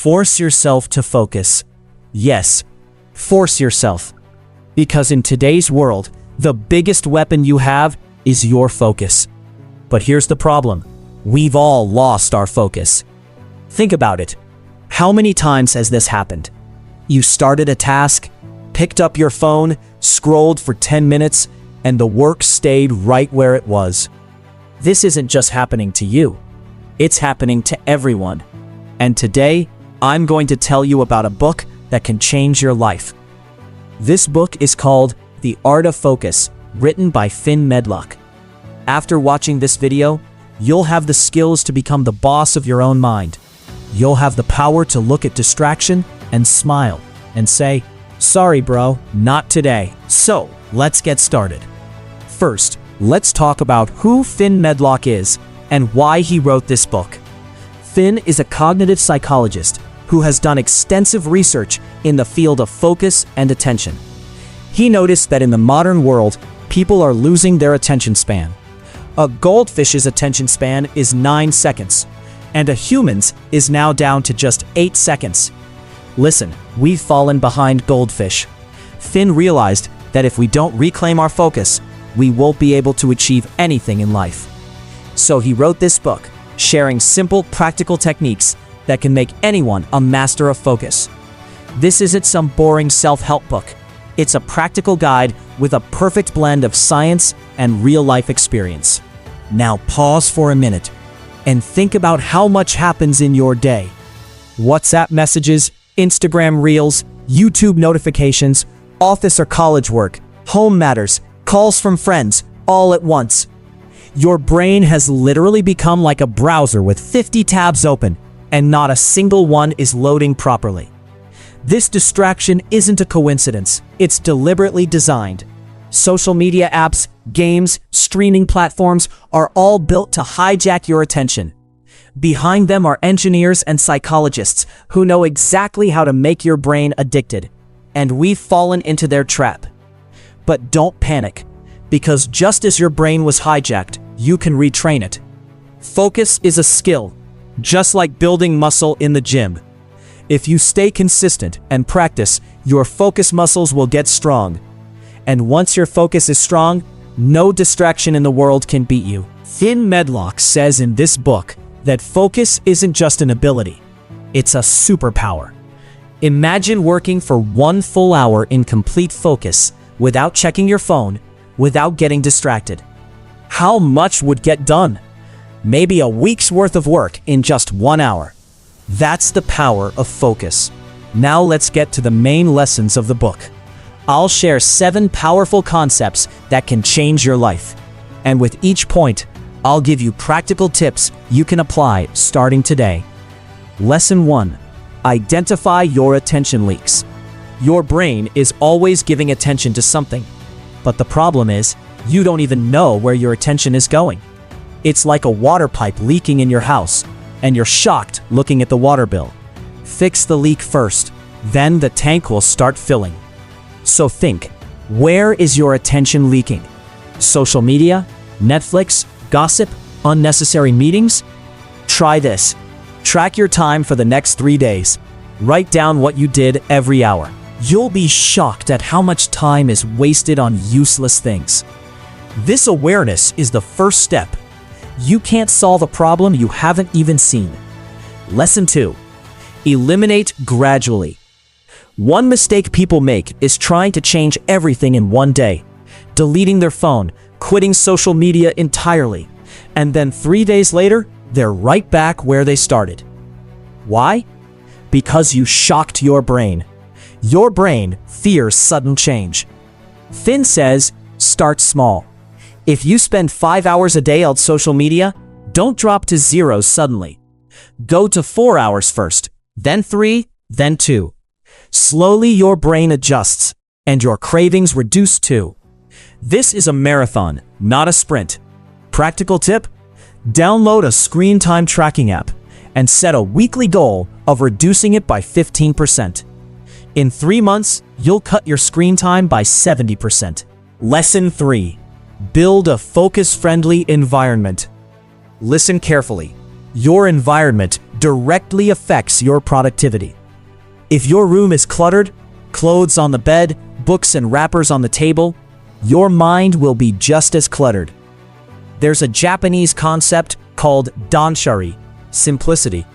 Force yourself to focus. Yes, force yourself. Because in today's world, the biggest weapon you have is your focus. But here's the problem. We've all lost our focus. Think about it. How many times has this happened? You started a task, picked up your phone, scrolled for 10 minutes, and the work stayed right where it was. This isn't just happening to you. It's happening to everyone. And today, I'm going to tell you about a book that can change your life. This book is called The Art of Focus, written by Finn Meadowlark. After watching this video, you'll have the skills to become the boss of your own mind. You'll have the power to look at distraction and smile and say, "Sorry, bro, not today." So, let's get started. First, let's talk about who Finn Meadowlark is and why he wrote this book. Finn is a cognitive psychologist who has done extensive research in the field of focus and attention. He noticed that in the modern world, people are losing their attention span. A goldfish's attention span is 9 seconds, and a human's is now down to just 8 seconds. Listen, we've fallen behind goldfish. Finn realized that if we don't reclaim our focus, we won't be able to achieve anything in life. So he wrote this book, sharing simple, practical techniques that can make anyone a master of focus. This isn't some boring self-help book. It's a practical guide with a perfect blend of science and real-life experience. Now pause for a minute and think about how much happens in your day. WhatsApp messages, Instagram reels, YouTube notifications, office or college work, home matters, calls from friends, all at once. Your brain has literally become like a browser with 50 tabs open, and not a single one is loading properly. This distraction isn't a coincidence. It's deliberately designed. Social media apps, games, streaming platforms are all built to hijack your attention. Behind them are engineers and psychologists who know exactly how to make your brain addicted, and we've fallen into their trap. But don't panic, because just as your brain was hijacked, you can retrain it. Focus is a skill, just like building muscle in the gym. If you stay consistent and practice, your focus muscles will get strong. And once your focus is strong, no distraction in the world can beat you. Finn Meadowlark says in this book that focus isn't just an ability, it's a superpower. Imagine working for 1 full hour in complete focus without checking your phone, without getting distracted. How much would get done? Maybe a week's worth of work in just 1 hour. That's the power of focus. Now let's get to the main lessons of the book. I'll share 7 powerful concepts that can change your life. And with each point, I'll give you practical tips you can apply starting today. Lesson 1. Identify your attention leaks. Your brain is always giving attention to something. But the problem is, you don't even know where your attention is going. It's like a water pipe leaking in your house, and you're shocked looking at the water bill. Fix the leak first, then the tank will start filling. So think, where is your attention leaking? Social media, Netflix, gossip, unnecessary meetings? Try this. Track your time for the next 3 days. Write down what you did every hour. You'll be shocked at how much time is wasted on useless things. This awareness is the first step. You can't solve a problem you haven't even seen. Lesson 2. Eliminate gradually. One mistake people make is trying to change everything in one day, deleting their phone, quitting social media entirely, and then 3 days later, they're right back where they started. Why? Because you shocked your brain. Your brain fears sudden change. Finn says, start small. If you spend 5 hours a day on social media, don't drop to 0 suddenly. Go to 4 hours first, then 3, then 2. Slowly your brain adjusts, and your cravings reduce too. This is a marathon, not a sprint. Practical tip? Download a screen time tracking app and set a weekly goal of reducing it by 15%. In 3 months, you'll cut your screen time by 70%. Lesson 3. Build a focus-friendly environment. Listen carefully. Your environment directly affects your productivity. If your room is cluttered, clothes on the bed, books and wrappers on the table, your mind will be just as cluttered. There's a Japanese concept called danshari, simplicity.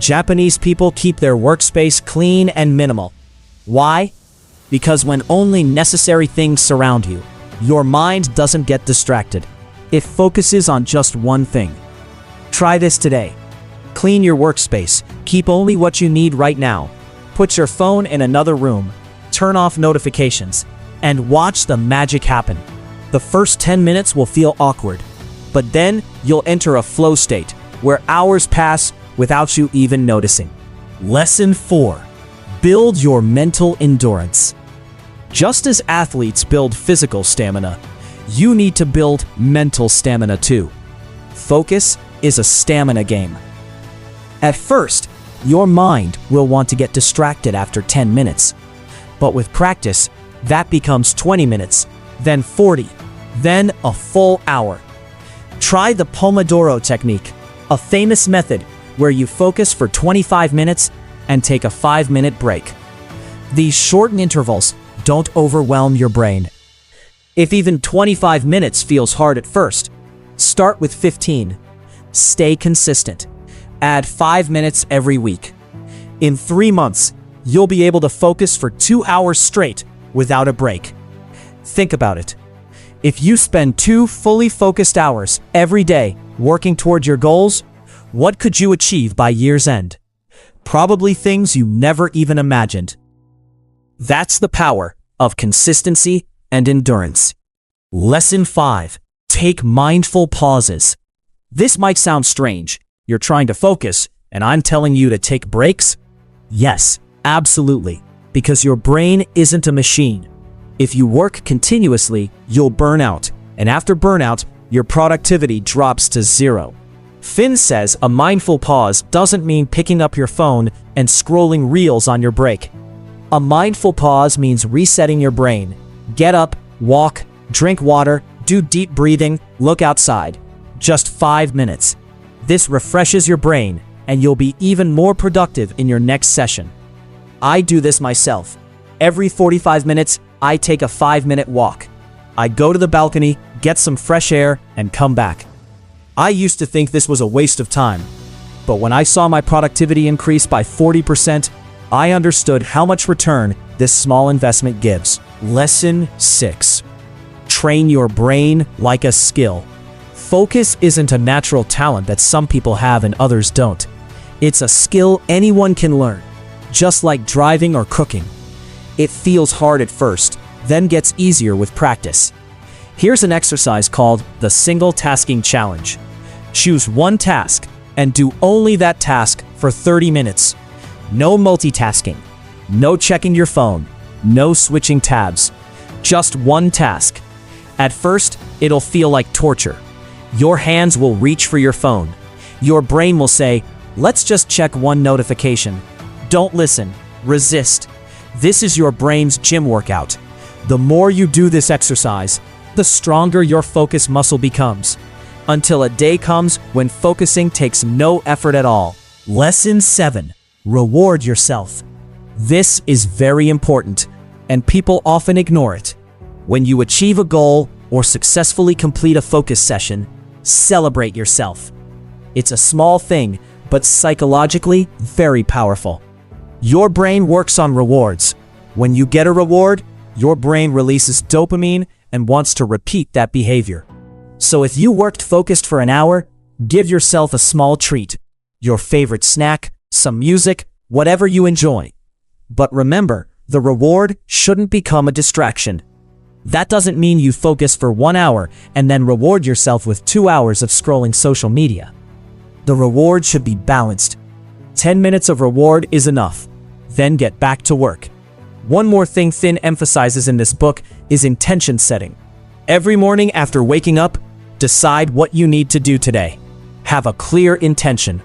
Japanese people keep their workspace clean and minimal. Why? Because when only necessary things surround you, your mind doesn't get distracted. It focuses on just one thing. Try this today. Clean your workspace. Keep only what you need right now. Put your phone in another room. Turn off notifications. And watch the magic happen. The first 10 minutes will feel awkward. But then you'll enter a flow state where hours pass without you even noticing. Lesson 4. Build your mental endurance. Just as athletes build physical stamina, you need to build mental stamina too. Focus is a stamina game. At first, your mind will want to get distracted after 10 minutes. But with practice, that becomes 20 minutes, then 40, then a full hour. Try the Pomodoro technique, a famous method where you focus for 25 minutes and take a 5-minute break. These shortened intervals don't overwhelm your brain. If even 25 minutes feels hard at first, start with 15. Stay consistent. Add 5 minutes every week. In 3 months, you'll be able to focus for 2 hours straight without a break. Think about it. If you spend 2 fully focused hours every day working toward your goals, what could you achieve by year's end? Probably things you never even imagined. That's the power of consistency and endurance. Lesson 5. Take mindful pauses. This might sound strange. You're trying to focus, and I'm telling you to take breaks? Yes, absolutely. Because your brain isn't a machine. If you work continuously, you'll burn out. And after burnout, your productivity drops to 0. Finn says a mindful pause doesn't mean picking up your phone and scrolling reels on your break. A mindful pause means resetting your brain. Get up, walk, drink water, do deep breathing, look outside. Just 5 minutes. This refreshes your brain, and you'll be even more productive in your next session. I do this myself. Every 45 minutes, I take a 5-minute walk. I go to the balcony, get some fresh air, and come back. I used to think this was a waste of time, but when I saw my productivity increase by 40%, I understood how much return this small investment gives. Lesson 6. Train your brain like a skill. Focus isn't a natural talent that some people have and others don't. It's a skill anyone can learn, just like driving or cooking. It feels hard at first, then gets easier with practice. Here's an exercise called the Single Tasking Challenge. Choose one task and do only that task for 30 minutes. No multitasking, no checking your phone, no switching tabs. Just one task. At first, it'll feel like torture. Your hands will reach for your phone. Your brain will say, "Let's just check one notification." Don't listen. Resist. This is your brain's gym workout. The more you do this exercise, the stronger your focus muscle becomes, until a day comes when focusing takes no effort at all. Lesson 7. Reward yourself. This is very important, and people often ignore it. When you achieve a goal or successfully complete a focus session, celebrate yourself. It's a small thing, but psychologically very powerful. Your brain works on rewards. When you get a reward, your brain releases dopamine and wants to repeat that behavior. So if you worked focused for an hour, give yourself a small treat. Your favorite snack, some music, whatever you enjoy. But remember, the reward shouldn't become a distraction. That doesn't mean you focus for 1 hour and then reward yourself with 2 hours of scrolling social media. The reward should be balanced. 10 minutes of reward is enough. Then get back to work. One more thing Finn emphasizes in this book is intention setting. Every morning after waking up, decide what you need to do today. Have a clear intention.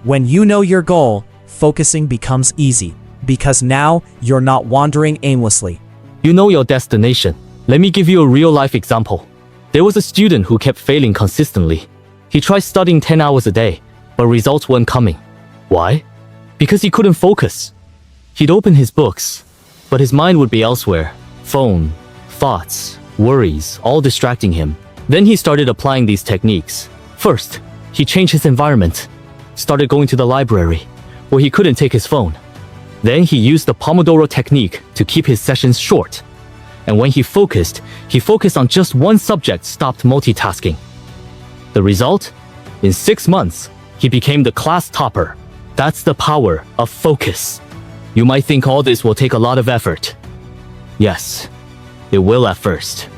When you know your goal, focusing becomes easy, because now you're not wandering aimlessly. You know your destination. Let me give you a real-life example. There was a student who kept failing consistently. He tried studying 10 hours a day, but results weren't coming. Why? Because he couldn't focus. He'd open his books, but his mind would be elsewhere. Phone, thoughts, worries, all distracting him. Then he started applying these techniques. First, he changed his environment. Started going to the library, where he couldn't take his phone. Then he used the Pomodoro technique to keep his sessions short. And when he focused on just one subject, stopped multitasking. The result? In 6 months, he became the class topper. That's the power of focus. You might think all this will take a lot of effort. Yes, it will at first.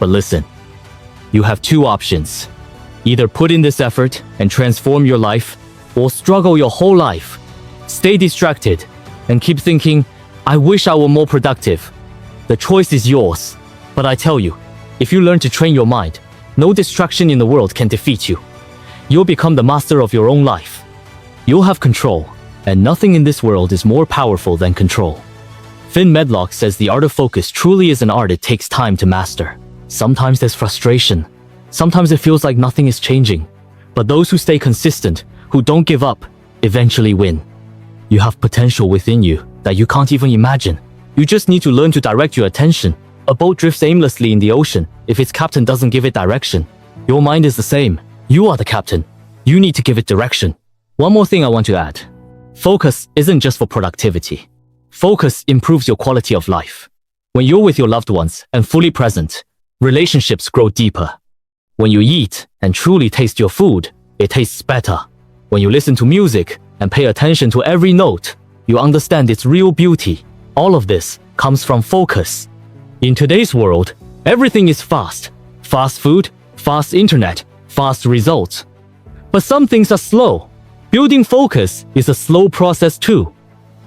But listen, you have 2 options. Either put in this effort and transform your life, or struggle your whole life. Stay distracted and keep thinking, I wish I were more productive. The choice is yours. But I tell you, if you learn to train your mind, no distraction in the world can defeat you. You'll become the master of your own life. You'll have control, and nothing in this world is more powerful than control. Finn Meadowlark says the art of focus truly is an art it takes time to master. Sometimes there's frustration. Sometimes it feels like nothing is changing. But those who stay consistent, who don't give up, eventually win. You have potential within you that you can't even imagine. You just need to learn to direct your attention. A boat drifts aimlessly in the ocean if its captain doesn't give it direction. Your mind is the same. You are the captain. You need to give it direction. One more thing I want to add. Focus isn't just for productivity. Focus improves your quality of life. When you're with your loved ones and fully present, relationships grow deeper. When you eat and truly taste your food, it tastes better. When you listen to music and pay attention to every note, you understand its real beauty. All of this comes from focus. In today's world, everything is fast. Fast food, fast internet, fast results. But some things are slow. Building focus is a slow process too.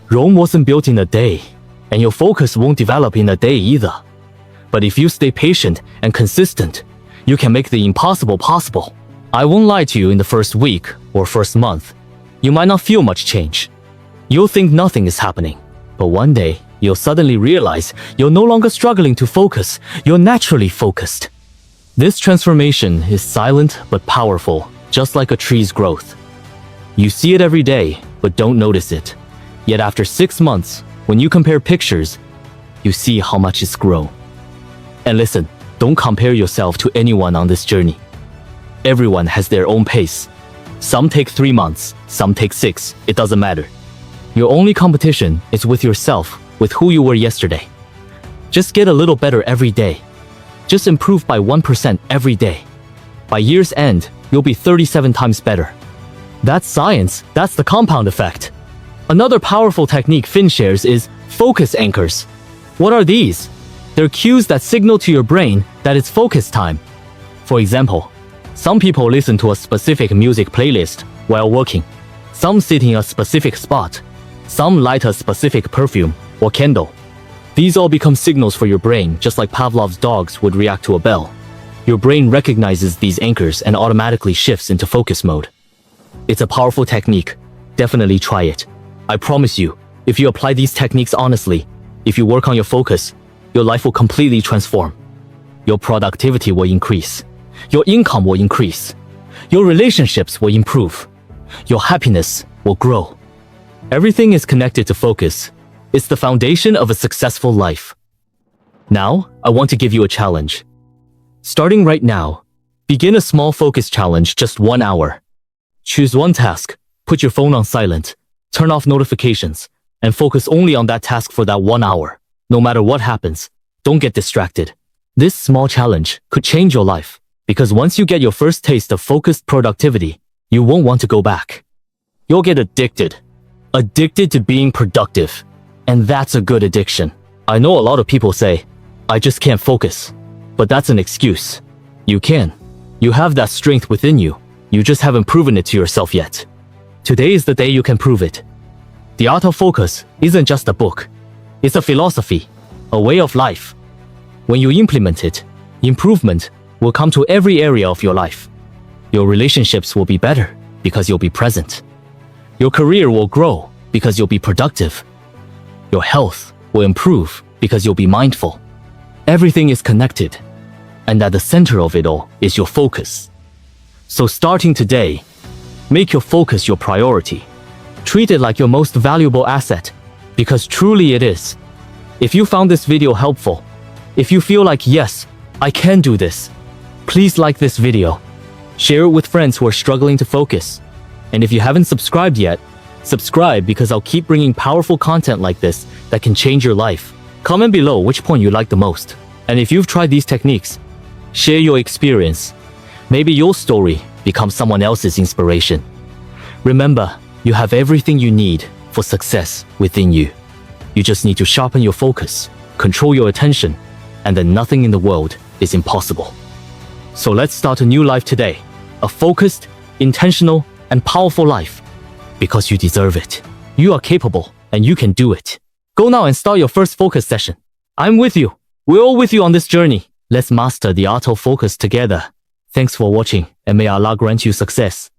Rome wasn't built in a day, and your focus won't develop in a day either. But if you stay patient and consistent, you can make the impossible possible. I won't lie to you, in the first week or first month, you might not feel much change. You'll think nothing is happening. But one day, you'll suddenly realize you're no longer struggling to focus. You're naturally focused. This transformation is silent but powerful, just like a tree's growth. You see it every day, but don't notice it. Yet after 6 months, when you compare pictures, you see how much it's grown. And listen, don't compare yourself to anyone on this journey. Everyone has their own pace. Some take 3 months, some take 6, it doesn't matter. Your only competition is with yourself, with who you were yesterday. Just get a little better every day. Just improve by 1% every day. By year's end, you'll be 37 times better. That's science, that's the compound effect. Another powerful technique Finn shares is focus anchors. What are these? They're cues that signal to your brain that it's focus time. For example, some people listen to a specific music playlist while working. Some sit in a specific spot. Some light a specific perfume or candle. These all become signals for your brain, just like Pavlov's dogs would react to a bell. Your brain recognizes these anchors and automatically shifts into focus mode. It's a powerful technique. Definitely try it. I promise you, if you apply these techniques honestly, if you work on your focus, your life will completely transform. Your productivity will increase. Your income will increase. Your relationships will improve. Your happiness will grow. Everything is connected to focus. It's the foundation of a successful life. Now, I want to give you a challenge. Starting right now, begin a small focus challenge, just 1 hour. Choose one task, put your phone on silent, turn off notifications, and focus only on that task for that 1 hour. No matter what happens, don't get distracted. This small challenge could change your life, because once you get your first taste of focused productivity, you won't want to go back. You'll get addicted. Addicted to being productive. And that's a good addiction. I know a lot of people say, I just can't focus. But that's an excuse. You can. You have that strength within you. You just haven't proven it to yourself yet. Today is the day you can prove it. The art of focus isn't just a book. It's a philosophy, a way of life. When you implement it, improvement will come to every area of your life. Your relationships will be better because you'll be present. Your career will grow because you'll be productive. Your health will improve because you'll be mindful. Everything is connected, and at the center of it all is your focus. So starting today, make your focus your priority. Treat it like your most valuable asset, because truly it is. If you found this video helpful, if you feel like, yes, I can do this, please like this video. Share it with friends who are struggling to focus. And if you haven't subscribed yet, subscribe because I'll keep bringing powerful content like this that can change your life. Comment below which point you like the most. And if you've tried these techniques, share your experience. Maybe your story becomes someone else's inspiration. Remember, you have everything you need for success within you. You just need to sharpen your focus, control your attention, and then nothing in the world is impossible. So let's start a new life today. A focused, intentional, and powerful life. Because you deserve it. You are capable, and you can do it. Go now and start your first focus session. I'm with you. We're all with you on this journey. Let's master the art of focus together. Thanks for watching, and may Allah grant you success.